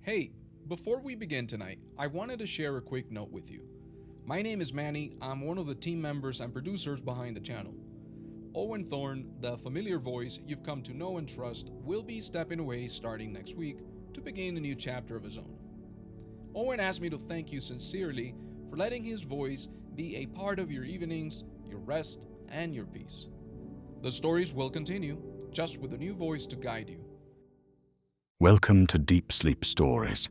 Hey, before we begin tonight, I wanted to share a quick note with you. My name is Manny, I'm one of the team members and producers behind the channel. Owen Thorne, the familiar voice you've come to know and trust, will be stepping away starting next week to begin a new chapter of his own. Owen asked me to thank you sincerely for letting his voice be a part of your evenings, your rest, and your peace. The stories will continue, just with a new voice to guide you. Welcome to Deep Sleep Stories,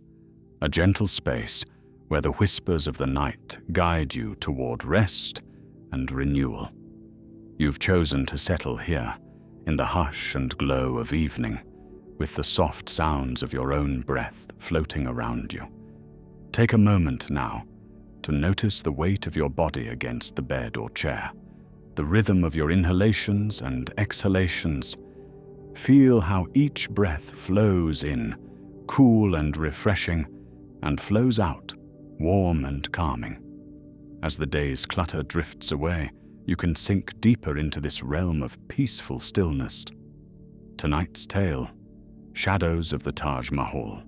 a gentle space where the whispers of the night guide you toward rest and renewal. You've chosen to settle here, in the hush and glow of evening, with the soft sounds of your own breath floating around you. Take a moment now to notice the weight of your body against the bed or chair, the rhythm of your inhalations and exhalations. Feel how each breath flows in, cool and refreshing, and flows out, warm and calming. As the day's clutter drifts away, you can sink deeper into this realm of peaceful stillness. Tonight's tale, Shadows of the Taj Mahal.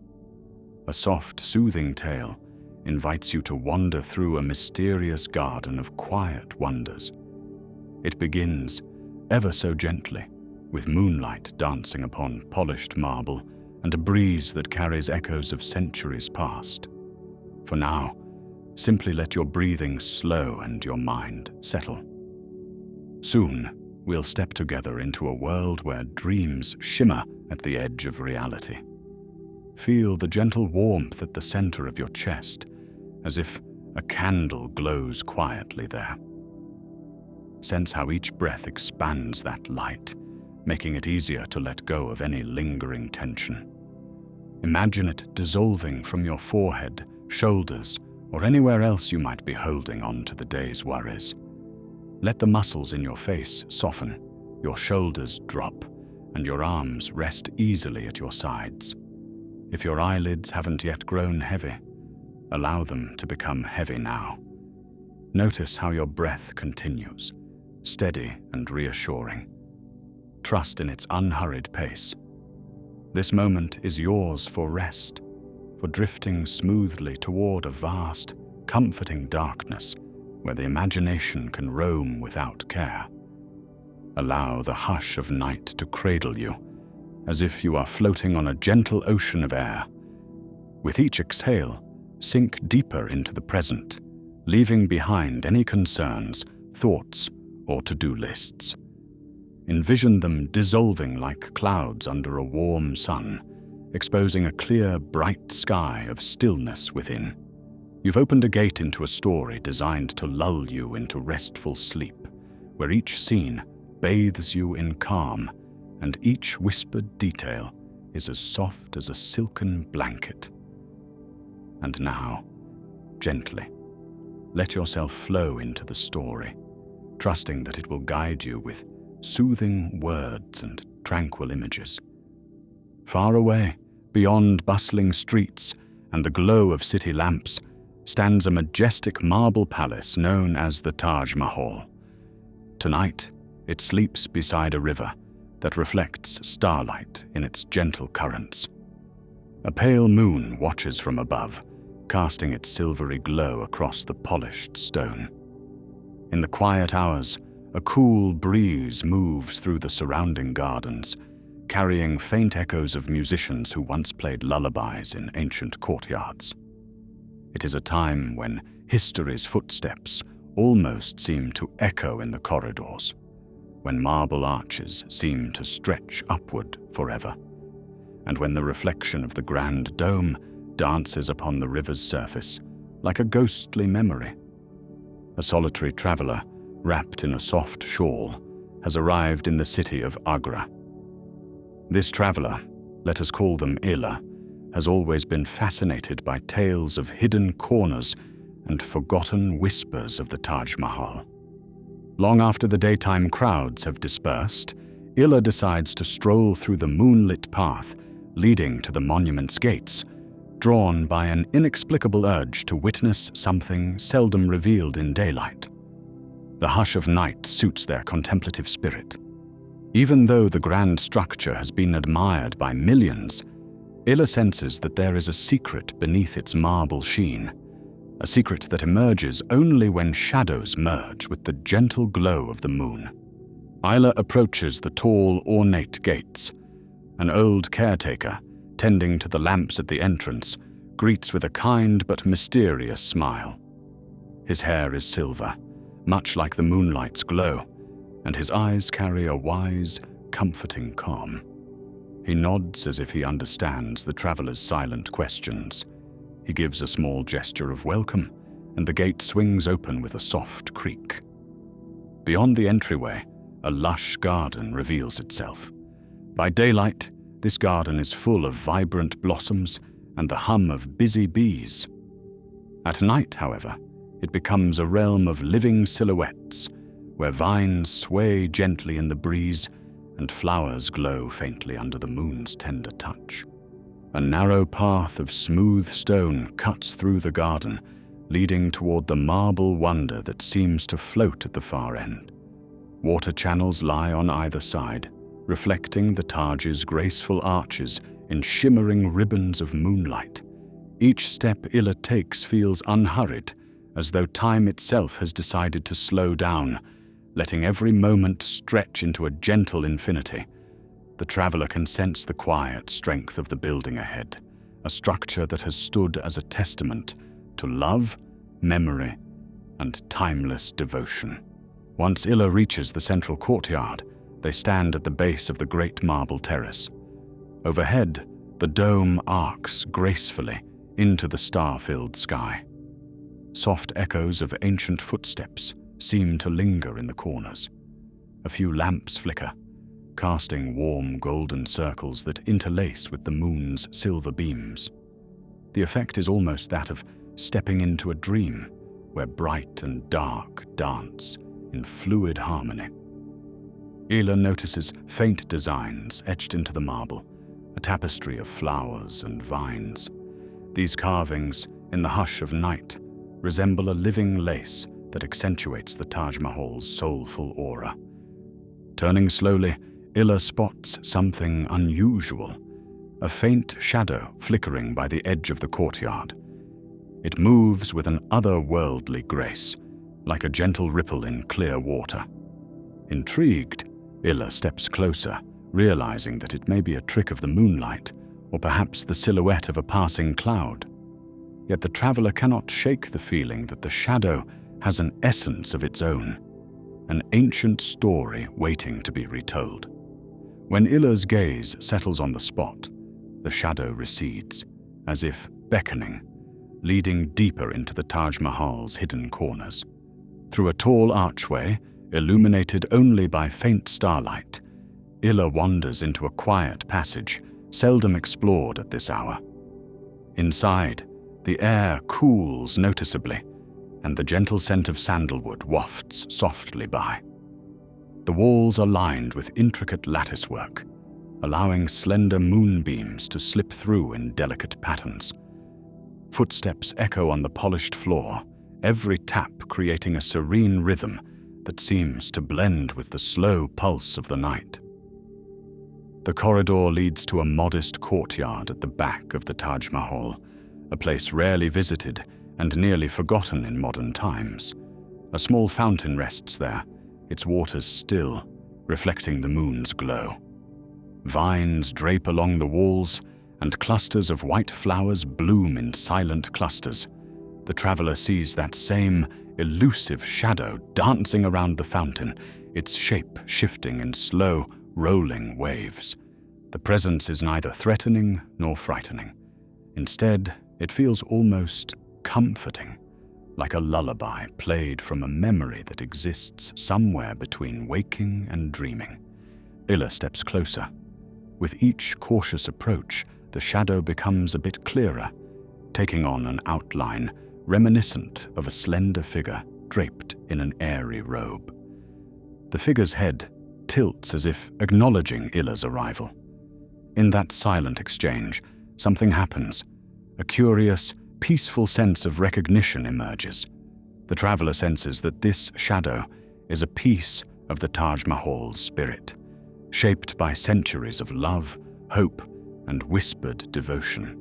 A soft, soothing tale invites you to wander through a mysterious garden of quiet wonders. It begins, ever so gently, with moonlight dancing upon polished marble and a breeze that carries echoes of centuries past. For now, simply let your breathing slow and your mind settle. Soon, we'll step together into a world where dreams shimmer at the edge of reality. Feel the gentle warmth at the center of your chest, as if a candle glows quietly there. Sense how each breath expands that light, making it easier to let go of any lingering tension. Imagine it dissolving from your forehead, shoulders, or anywhere else you might be holding on to the day's worries. Let the muscles in your face soften, your shoulders drop, and your arms rest easily at your sides. If your eyelids haven't yet grown heavy, allow them to become heavy now. Notice how your breath continues, steady and reassuring. Trust in its unhurried pace. This moment is yours for rest, for drifting smoothly toward a vast, comforting darkness where the imagination can roam without care. Allow the hush of night to cradle you, as if you are floating on a gentle ocean of air. With each exhale, sink deeper into the present, leaving behind any concerns, thoughts, or to-do lists. Envision them dissolving like clouds under a warm sun, exposing a clear, bright sky of stillness within. You've opened a gate into a story designed to lull you into restful sleep, where each scene bathes you in calm, and each whispered detail is as soft as a silken blanket. And now, gently, let yourself flow into the story, trusting that it will guide you with soothing words and tranquil images. Far away, beyond bustling streets and the glow of city lamps, stands a majestic marble palace known as the Taj Mahal. Tonight, it sleeps beside a river that reflects starlight in its gentle currents. A pale moon watches from above, casting its silvery glow across the polished stone. In the quiet hours, a cool breeze moves through the surrounding gardens, carrying faint echoes of musicians who once played lullabies in ancient courtyards. It is a time when history's footsteps almost seem to echo in the corridors, when marble arches seem to stretch upward forever, and when the reflection of the grand dome dances upon the river's surface like a ghostly memory. A solitary traveler, wrapped in a soft shawl, has arrived in the city of Agra. This traveler, let us call them Ila, has always been fascinated by tales of hidden corners and forgotten whispers of the Taj Mahal. Long after the daytime crowds have dispersed, Ila decides to stroll through the moonlit path leading to the monument's gates, drawn by an inexplicable urge to witness something seldom revealed in daylight. The hush of night suits their contemplative spirit. Even though the grand structure has been admired by millions, Illa senses that there is a secret beneath its marble sheen, a secret that emerges only when shadows merge with the gentle glow of the moon. Illa approaches the tall, ornate gates. An old caretaker, tending to the lamps at the entrance, greets with a kind but mysterious smile. His hair is silver, much like the moonlight's glow, and his eyes carry a wise, comforting calm. He nods as if he understands the traveler's silent questions. He gives a small gesture of welcome, and the gate swings open with a soft creak. Beyond the entryway, a lush garden reveals itself. By daylight, this garden is full of vibrant blossoms and the hum of busy bees. At night, however, it becomes a realm of living silhouettes, where vines sway gently in the breeze and flowers glow faintly under the moon's tender touch. A narrow path of smooth stone cuts through the garden, leading toward the marble wonder that seems to float at the far end. Water channels lie on either side, reflecting the Taj's graceful arches in shimmering ribbons of moonlight. Each step Illa takes feels unhurried, as though time itself has decided to slow down, letting every moment stretch into a gentle infinity. The traveler can sense the quiet strength of the building ahead, a structure that has stood as a testament to love, memory, and timeless devotion. Once Illa reaches the central courtyard, they stand at the base of the great marble terrace. Overhead, the dome arcs gracefully into the star-filled sky. Soft echoes of ancient footsteps seem to linger in the corners. A few lamps flicker, casting warm golden circles that interlace with the moon's silver beams. The effect is almost that of stepping into a dream, where bright and dark dance in fluid harmony. Illa notices faint designs etched into the marble, a tapestry of flowers and vines. These carvings, in the hush of night, resemble a living lace that accentuates the Taj Mahal's soulful aura. Turning slowly, Illa spots something unusual, a faint shadow flickering by the edge of the courtyard. It moves with an otherworldly grace, like a gentle ripple in clear water. Intrigued, Illa steps closer, realizing that it may be a trick of the moonlight, or perhaps the silhouette of a passing cloud. Yet the traveler cannot shake the feeling that the shadow has an essence of its own, an ancient story waiting to be retold. When Illa's gaze settles on the spot, the shadow recedes, as if beckoning, leading deeper into the Taj Mahal's hidden corners. Through a tall archway, illuminated only by faint starlight, Illa wanders into a quiet passage, seldom explored at this hour. Inside, the air cools noticeably, and the gentle scent of sandalwood wafts softly by. The walls are lined with intricate latticework, allowing slender moonbeams to slip through in delicate patterns. Footsteps echo on the polished floor, every tap creating a serene rhythm that seems to blend with the slow pulse of the night. The corridor leads to a modest courtyard at the back of the Taj Mahal, a place rarely visited and nearly forgotten in modern times. A small fountain rests there, its waters still, reflecting the moon's glow. Vines drape along the walls, and clusters of white flowers bloom in silent clusters. The traveler sees that same elusive shadow dancing around the fountain, its shape shifting in slow, rolling waves. The presence is neither threatening nor frightening. Instead, it feels almost comforting, like a lullaby played from a memory that exists somewhere between waking and dreaming. Illa steps closer. With each cautious approach, the shadow becomes a bit clearer, taking on an outline reminiscent of a slender figure draped in an airy robe. The figure's head tilts as if acknowledging Illa's arrival. In that silent exchange, something happens. A curious, peaceful sense of recognition emerges. The traveler senses that this shadow is a piece of the Taj Mahal's spirit, shaped by centuries of love, hope, and whispered devotion.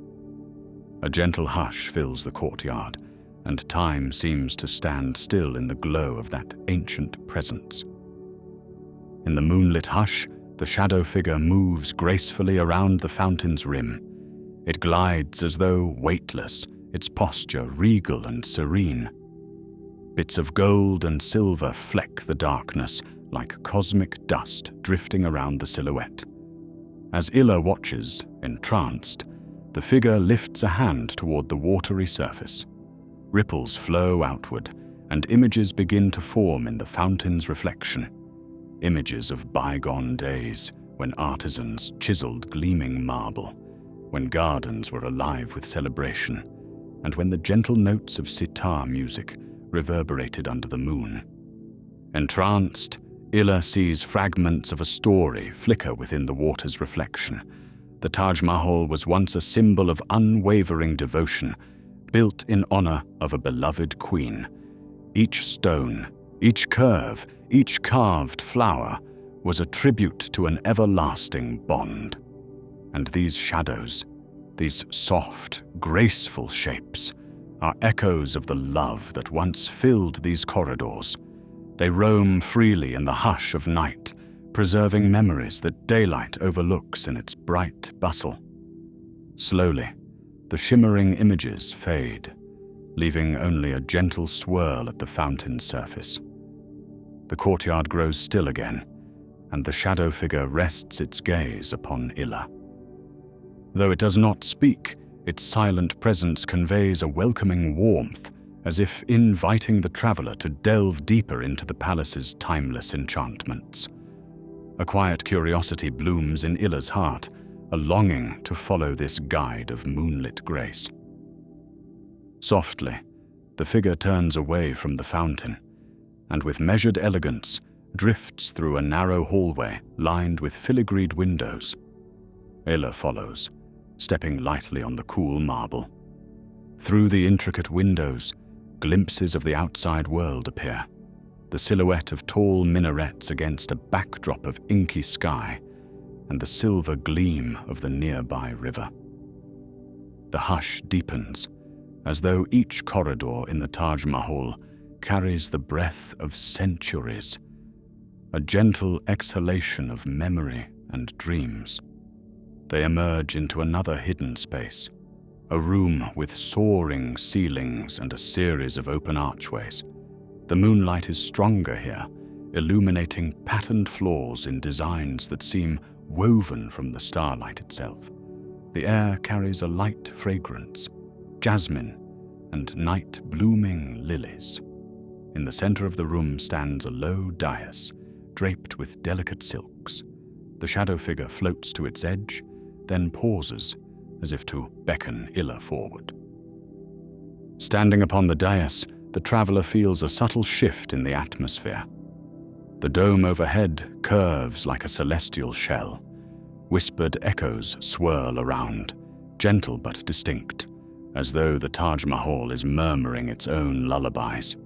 A gentle hush fills the courtyard, and time seems to stand still in the glow of that ancient presence. In the moonlit hush, the shadow figure moves gracefully around the fountain's rim. It glides as though weightless, its posture regal and serene. Bits of gold and silver fleck the darkness like cosmic dust drifting around the silhouette. As Illa watches, entranced, the figure lifts a hand toward the watery surface. Ripples flow outward, and images begin to form in the fountain's reflection. Images of bygone days, when artisans chiseled gleaming marble, when gardens were alive with celebration, and when the gentle notes of sitar music reverberated under the moon. Entranced, Illa sees fragments of a story flicker within the water's reflection. The Taj Mahal was once a symbol of unwavering devotion, built in honor of a beloved queen. Each stone, each curve, each carved flower was a tribute to an everlasting bond. And these shadows, these soft, graceful shapes, are echoes of the love that once filled these corridors. They roam freely in the hush of night, preserving memories that daylight overlooks in its bright bustle. Slowly, the shimmering images fade, leaving only a gentle swirl at the fountain's surface. The courtyard grows still again, and the shadow figure rests its gaze upon Illa. Though it does not speak, its silent presence conveys a welcoming warmth, as if inviting the traveler to delve deeper into the palace's timeless enchantments. A quiet curiosity blooms in Illa's heart, a longing to follow this guide of moonlit grace. Softly, the figure turns away from the fountain, and with measured elegance drifts through a narrow hallway lined with filigreed windows. Illa follows, stepping lightly on the cool marble. Through the intricate windows, glimpses of the outside world appear, the silhouette of tall minarets against a backdrop of inky sky, and the silver gleam of the nearby river. The hush deepens, as though each corridor in the Taj Mahal carries the breath of centuries, a gentle exhalation of memory and dreams. They emerge into another hidden space, a room with soaring ceilings and a series of open archways. The moonlight is stronger here, illuminating patterned floors in designs that seem woven from the starlight itself. The air carries a light fragrance, jasmine and night-blooming lilies. In the center of the room stands a low dais, draped with delicate silks. The shadow figure floats to its edge, then pauses, as if to beckon Illa forward. Standing upon the dais, the traveler feels a subtle shift in the atmosphere. The dome overhead curves like a celestial shell. Whispered echoes swirl around, gentle but distinct, as though the Taj Mahal is murmuring its own lullabies.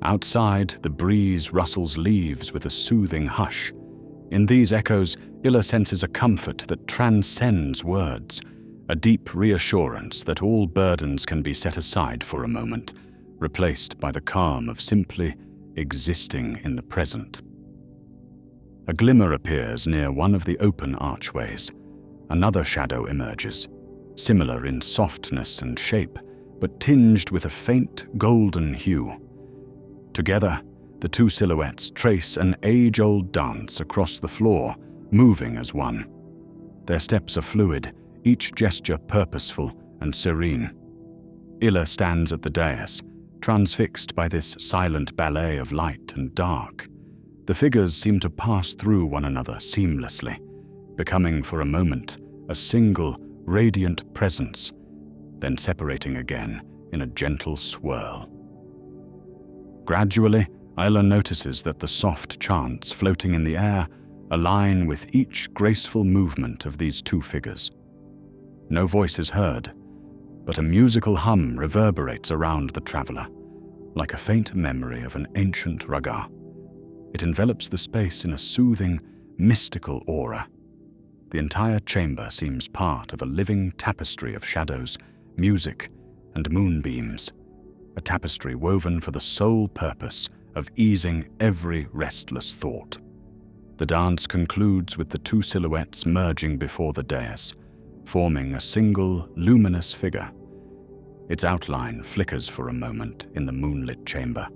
Outside, the breeze rustles leaves with a soothing hush. In these echoes, Illa senses a comfort that transcends words, a deep reassurance that all burdens can be set aside for a moment, replaced by the calm of simply existing in the present. A glimmer appears near one of the open archways. Another shadow emerges, similar in softness and shape, but tinged with a faint golden hue. Together, the two silhouettes trace an age-old dance across the floor, moving as one. Their steps are fluid, each gesture purposeful and serene. Illa stands at the dais, transfixed by this silent ballet of light and dark. The figures seem to pass through one another seamlessly, becoming for a moment a single, radiant presence, then separating again in a gentle swirl. Gradually, Illa notices that the soft chants floating in the air align with each graceful movement of these two figures. No voice is heard, but a musical hum reverberates around the traveler, like a faint memory of an ancient raga. It envelops the space in a soothing, mystical aura. The entire chamber seems part of a living tapestry of shadows, music, and moonbeams, a tapestry woven for the sole purpose of easing every restless thought. The dance concludes with the two silhouettes merging before the dais, forming a single luminous figure. Its outline flickers for a moment in the moonlit chamber,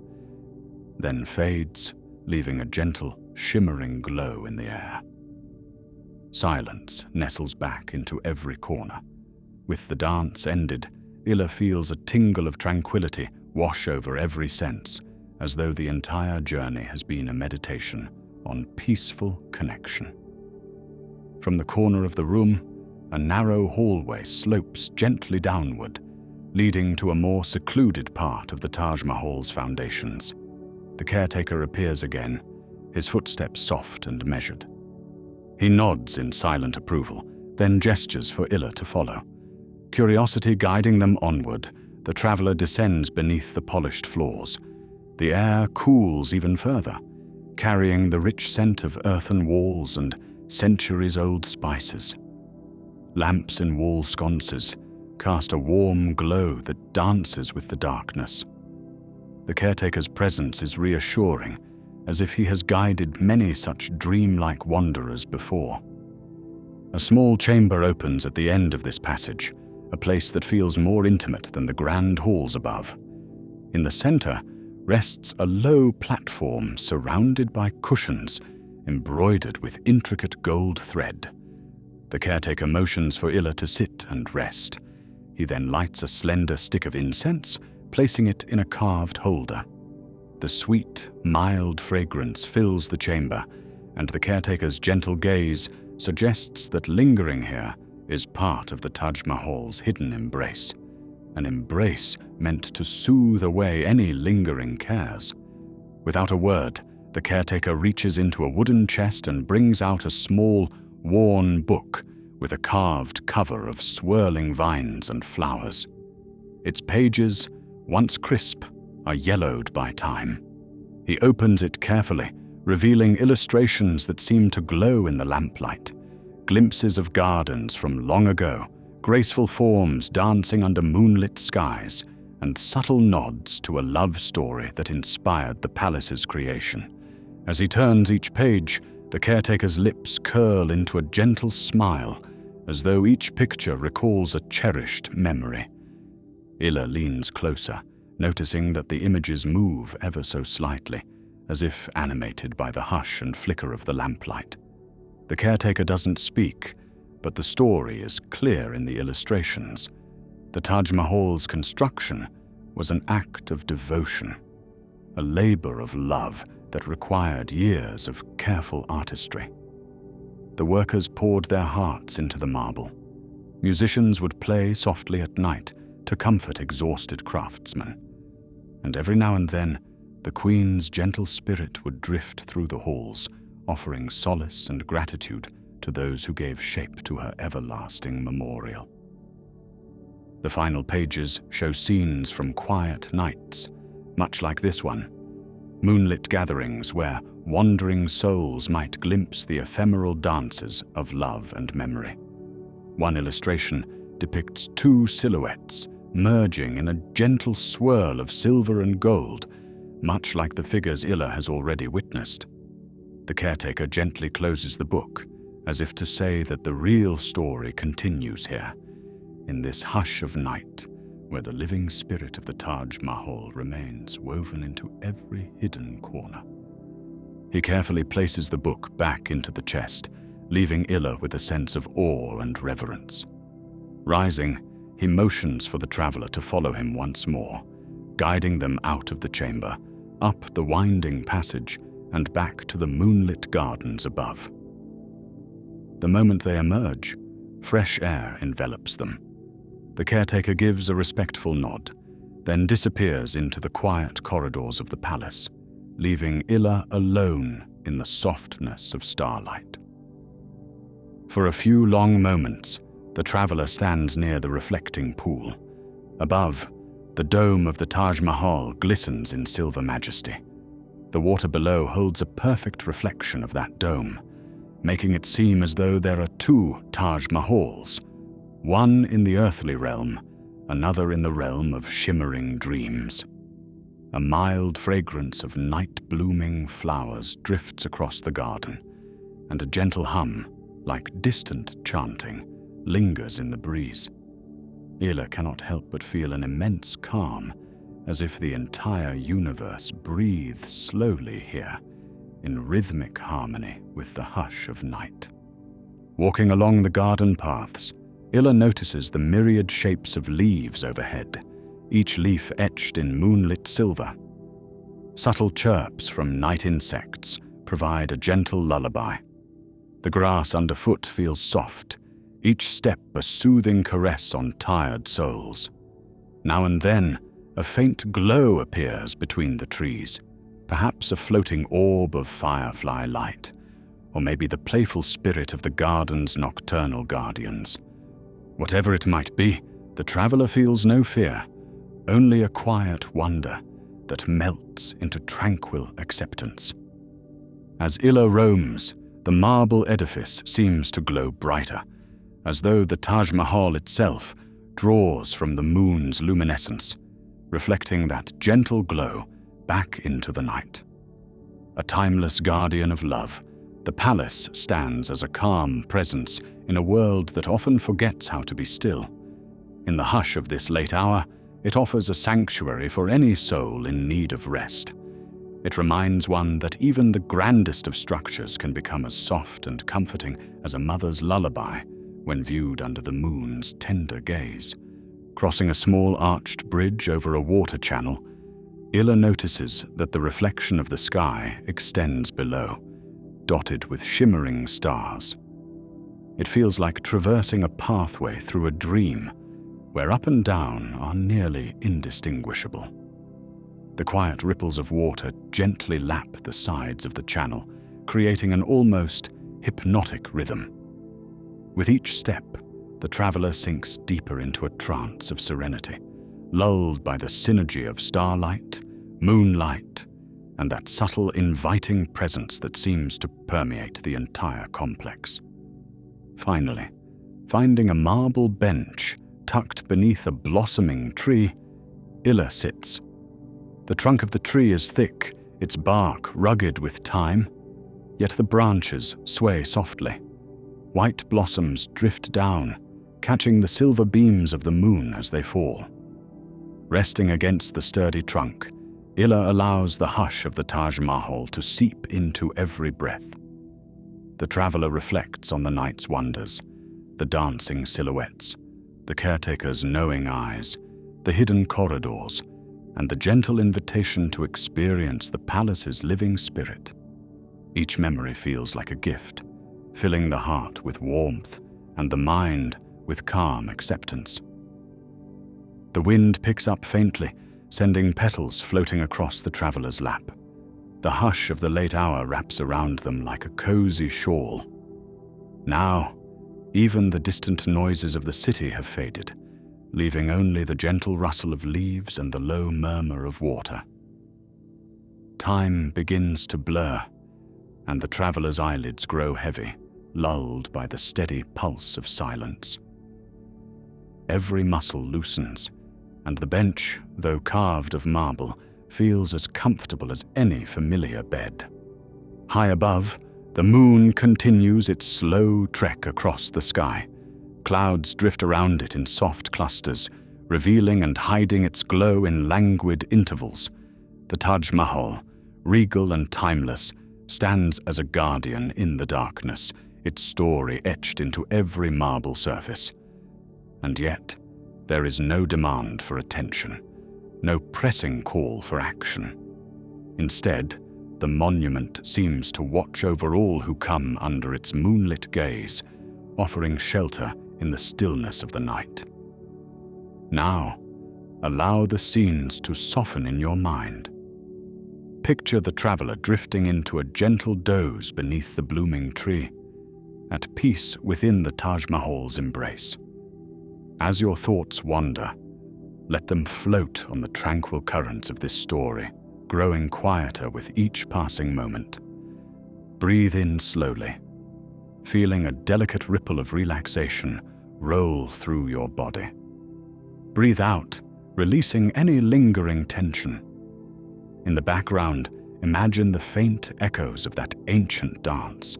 then fades, leaving a gentle, shimmering glow in the air. Silence nestles back into every corner. With the dance ended, Illa feels a tingle of tranquility wash over every sense, as though the entire journey has been a meditation on peaceful connection. From the corner of the room, a narrow hallway slopes gently downward, leading to a more secluded part of the Taj Mahal's foundations. The caretaker appears again, his footsteps soft and measured. He nods in silent approval, then gestures for Illa to follow. Curiosity guiding them onward, the traveler descends beneath the polished floors. The air cools even further, carrying the rich scent of earthen walls and centuries-old spices. Lamps in wall sconces cast a warm glow that dances with the darkness. The caretaker's presence is reassuring, as if he has guided many such dreamlike wanderers before. A small chamber opens at the end of this passage, a place that feels more intimate than the grand halls above. In the center rests a low platform surrounded by cushions embroidered with intricate gold thread. The caretaker motions for Illa to sit and rest. He then lights a slender stick of incense, placing it in a carved holder. The sweet, mild fragrance fills the chamber, and the caretaker's gentle gaze suggests that lingering here is part of the Taj Mahal's hidden embrace, an embrace meant to soothe away any lingering cares. Without a word, the caretaker reaches into a wooden chest and brings out a small, worn book with a carved cover of swirling vines and flowers. Its pages, once crisp, are yellowed by time. He opens it carefully, revealing illustrations that seem to glow in the lamplight, glimpses of gardens from long ago, graceful forms dancing under moonlit skies, and subtle nods to a love story that inspired the palace's creation. As he turns each page, the caretaker's lips curl into a gentle smile, as though each picture recalls a cherished memory. Illa leans closer, noticing that the images move ever so slightly, as if animated by the hush and flicker of the lamplight. The caretaker doesn't speak, but the story is clear in the illustrations. The Taj Mahal's construction was an act of devotion, a labor of love that required years of careful artistry. The workers poured their hearts into the marble. Musicians would play softly at night to comfort exhausted craftsmen. And every now and then, the Queen's gentle spirit would drift through the halls, offering solace and gratitude to those who gave shape to her everlasting memorial. The final pages show scenes from quiet nights, much like this one, moonlit gatherings where wandering souls might glimpse the ephemeral dances of love and memory. One illustration depicts two silhouettes merging in a gentle swirl of silver and gold, much like the figures Illa has already witnessed. The caretaker gently closes the book, as if to say that the real story continues here, in this hush of night, where the living spirit of the Taj Mahal remains woven into every hidden corner. He carefully places the book back into the chest, leaving Illa with a sense of awe and reverence. Rising, he motions for the traveler to follow him once more, guiding them out of the chamber, up the winding passage, and back to the moonlit gardens above. The moment they emerge, fresh air envelops them. The caretaker gives a respectful nod, then disappears into the quiet corridors of the palace, leaving Illa alone in the softness of starlight. For a few long moments, the traveler stands near the reflecting pool. Above, the dome of the Taj Mahal glistens in silver majesty. The water below holds a perfect reflection of that dome, making it seem as though there are two Taj Mahals, one in the earthly realm, another in the realm of shimmering dreams. A mild fragrance of night-blooming flowers drifts across the garden, and a gentle hum, like distant chanting, lingers in the breeze. Ila cannot help but feel an immense calm, as if the entire universe breathes slowly here, in rhythmic harmony with the hush of night. Walking along the garden paths, Ila notices the myriad shapes of leaves overhead, each leaf etched in moonlit silver. Subtle chirps from night insects provide a gentle lullaby. The grass underfoot feels soft, each step a soothing caress on tired souls. Now and then, a faint glow appears between the trees, perhaps a floating orb of firefly light, or maybe the playful spirit of the garden's nocturnal guardians. Whatever it might be, the traveler feels no fear, only a quiet wonder that melts into tranquil acceptance. As Ila roams, the marble edifice seems to glow brighter, as though the Taj Mahal itself draws from the moon's luminescence, reflecting that gentle glow back into the night. A timeless guardian of love, the palace stands as a calm presence in a world that often forgets how to be still. In the hush of this late hour, it offers a sanctuary for any soul in need of rest. It reminds one that even the grandest of structures can become as soft and comforting as a mother's lullaby when viewed under the moon's tender gaze. Crossing a small arched bridge over a water channel, Ila notices that the reflection of the sky extends below, dotted with shimmering stars. It feels like traversing a pathway through a dream, where up and down are nearly indistinguishable. The quiet ripples of water gently lap the sides of the channel, creating an almost hypnotic rhythm. With each step, the traveler sinks deeper into a trance of serenity, lulled by the synergy of starlight, moonlight, and that subtle, inviting presence that seems to permeate the entire complex. Finally, finding a marble bench tucked beneath a blossoming tree, Ila sits. The trunk of the tree is thick, its bark rugged with time, yet the branches sway softly. White blossoms drift down, catching the silver beams of the moon as they fall. Resting against the sturdy trunk, Ila allows the hush of the Taj Mahal to seep into every breath. The traveler reflects on the night's wonders, the dancing silhouettes, the caretaker's knowing eyes, the hidden corridors, and the gentle invitation to experience the palace's living spirit. Each memory feels like a gift, filling the heart with warmth and the mind with calm acceptance. The wind picks up faintly, sending petals floating across the traveler's lap. The hush of the late hour wraps around them like a cozy shawl. Now, even the distant noises of the city have faded, leaving only the gentle rustle of leaves and the low murmur of water. Time begins to blur, and the traveler's eyelids grow heavy, lulled by the steady pulse of silence. Every muscle loosens, and the bench, though carved of marble, feels as comfortable as any familiar bed. High above, the moon continues its slow trek across the sky. Clouds drift around it in soft clusters, revealing and hiding its glow in languid intervals. The Taj Mahal, regal and timeless, stands as a guardian in the darkness, its story etched into every marble surface. And yet, there is no demand for attention, no pressing call for action. Instead, the monument seems to watch over all who come under its moonlit gaze, offering shelter in the stillness of the night. Now, allow the scenes to soften in your mind. Picture the traveler drifting into a gentle doze beneath the blooming tree, at peace within the Taj Mahal's embrace. As your thoughts wander, let them float on the tranquil currents of this story, growing quieter with each passing moment. Breathe in slowly, feeling a delicate ripple of relaxation roll through your body. Breathe out, releasing any lingering tension. In the background, imagine the faint echoes of that ancient dance.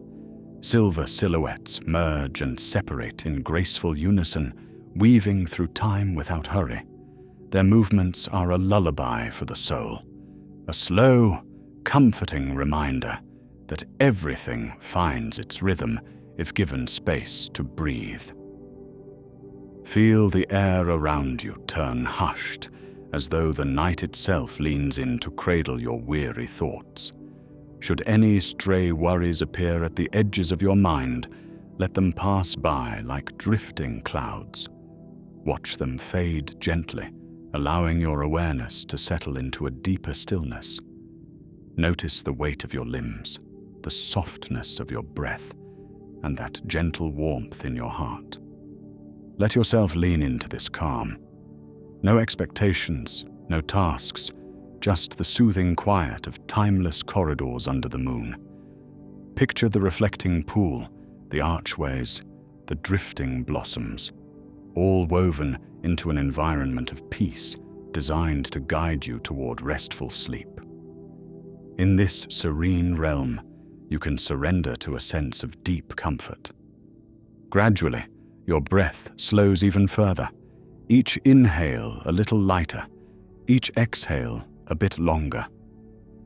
Silver silhouettes merge and separate in graceful unison, weaving through time without hurry. Their movements are a lullaby for the soul, a slow, comforting reminder that everything finds its rhythm if given space to breathe. Feel the air around you turn hushed, as though the night itself leans in to cradle your weary thoughts. Should any stray worries appear at the edges of your mind, let them pass by like drifting clouds. Watch them fade gently, allowing your awareness to settle into a deeper stillness. Notice the weight of your limbs, the softness of your breath, and that gentle warmth in your heart. Let yourself lean into this calm. No expectations, no tasks, just the soothing quiet of timeless corridors under the moon. Picture the reflecting pool, the archways, the drifting blossoms, all woven into an environment of peace designed to guide you toward restful sleep. In this serene realm, you can surrender to a sense of deep comfort. Gradually, your breath slows even further, each inhale a little lighter, each exhale a bit longer.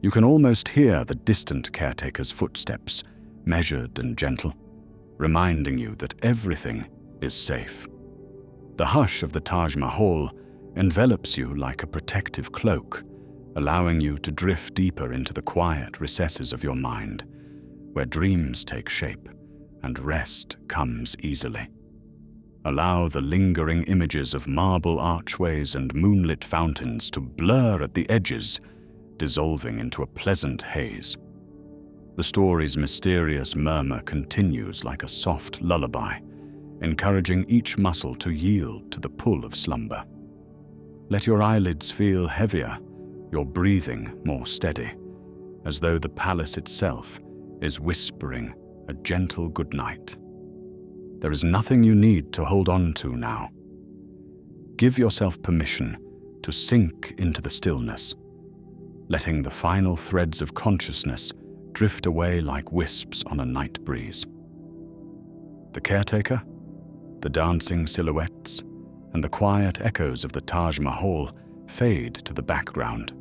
You can almost hear the distant caretaker's footsteps, measured and gentle, reminding you that everything is safe. The hush of the Taj Mahal envelops you like a protective cloak, allowing you to drift deeper into the quiet recesses of your mind, where dreams take shape and rest comes easily. Allow the lingering images of marble archways and moonlit fountains to blur at the edges, dissolving into a pleasant haze. The story's mysterious murmur continues like a soft lullaby, encouraging each muscle to yield to the pull of slumber. Let your eyelids feel heavier, your breathing more steady, as though the palace itself is whispering a gentle goodnight. There is nothing you need to hold on to now. Give yourself permission to sink into the stillness, letting the final threads of consciousness drift away like wisps on a night breeze. The caretaker, the dancing silhouettes, and the quiet echoes of the Taj Mahal fade to the background.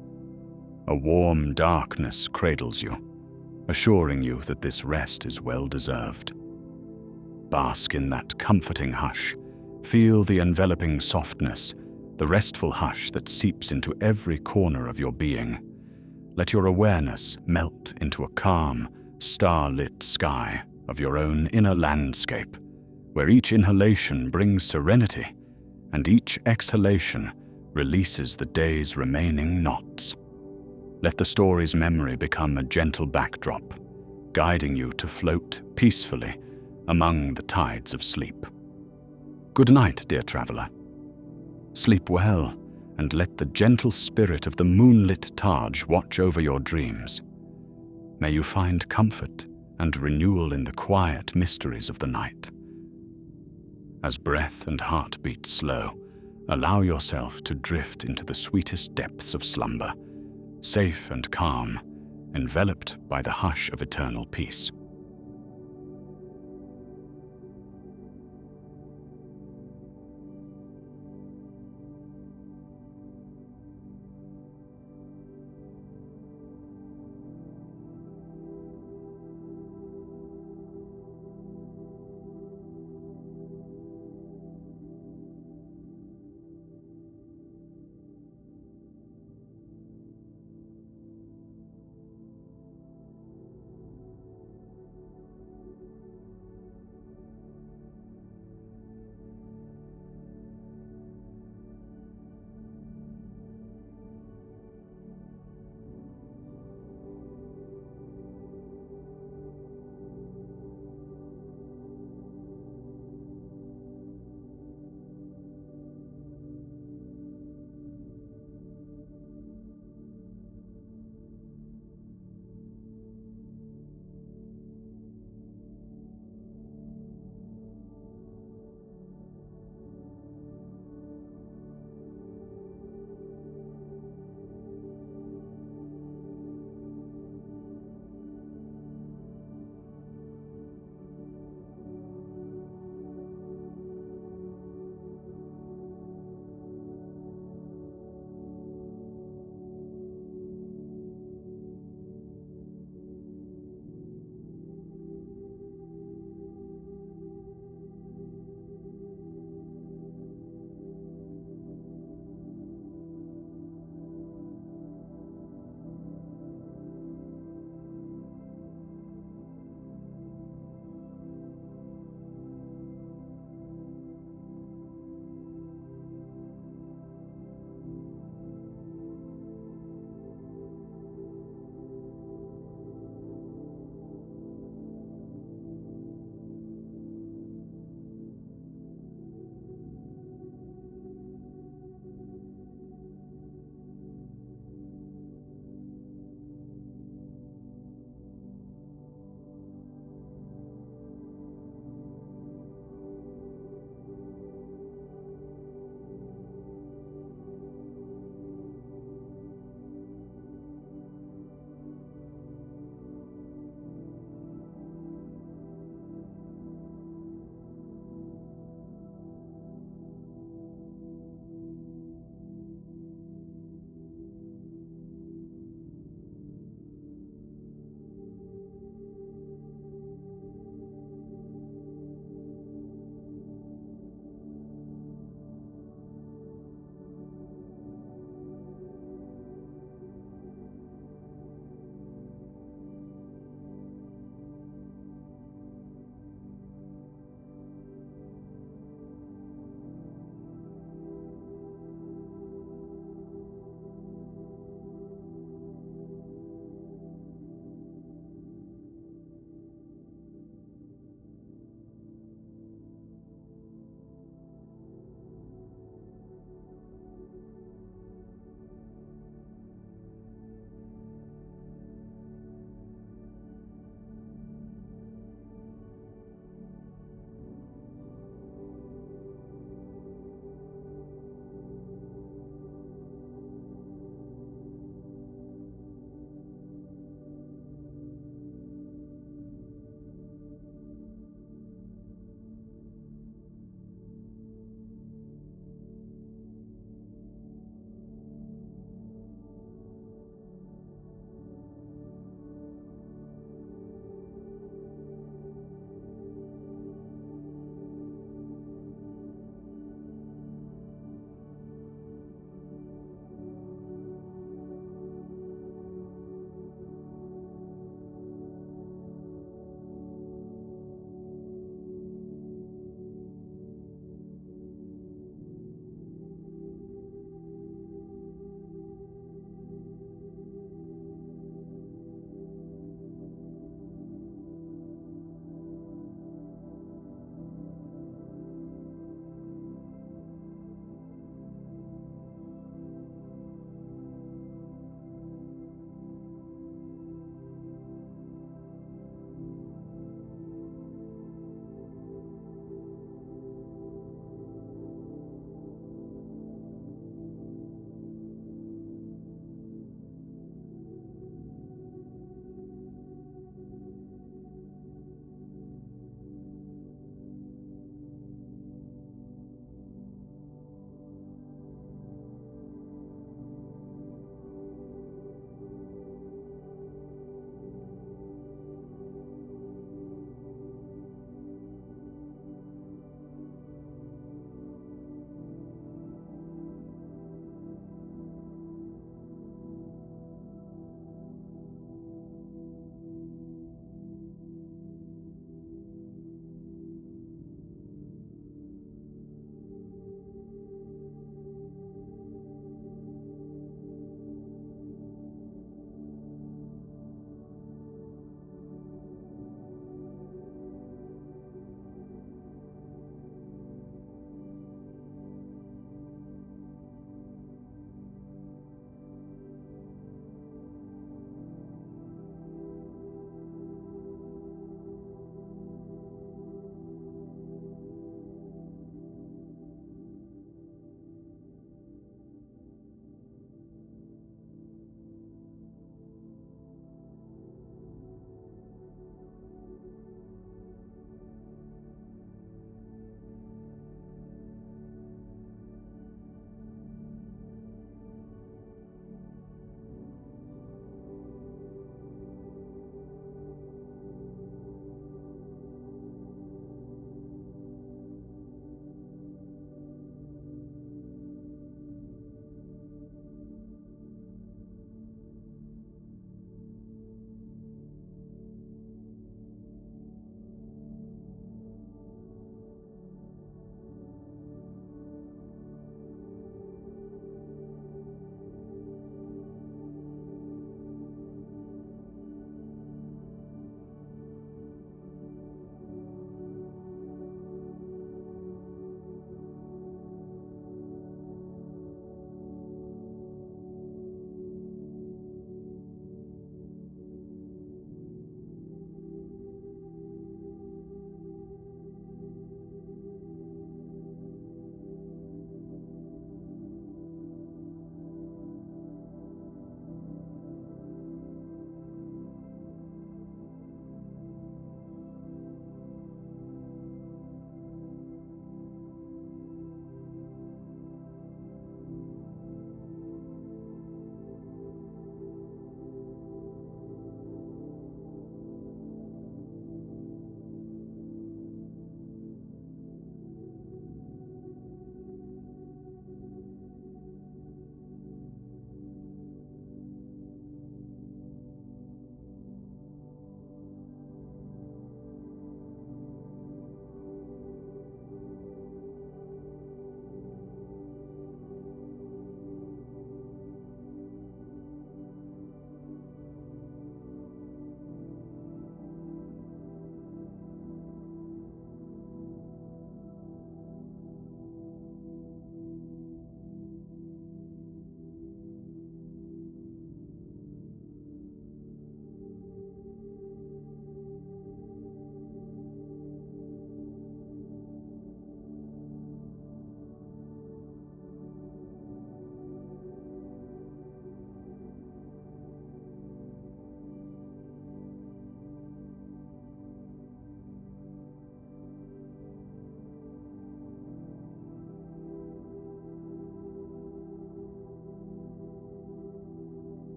A warm darkness cradles you, assuring you that this rest is well deserved. Bask in that comforting hush. Feel the enveloping softness, the restful hush that seeps into every corner of your being. Let your awareness melt into a calm, star-lit sky of your own inner landscape, where each inhalation brings serenity and each exhalation releases the day's remaining knots. Let the story's memory become a gentle backdrop, guiding you to float peacefully among the tides of sleep. Good night, dear traveler. Sleep well, and let the gentle spirit of the moonlit Taj watch over your dreams. May you find comfort and renewal in the quiet mysteries of the night. As breath and heartbeat slow, allow yourself to drift into the sweetest depths of slumber, safe and calm, enveloped by the hush of eternal peace.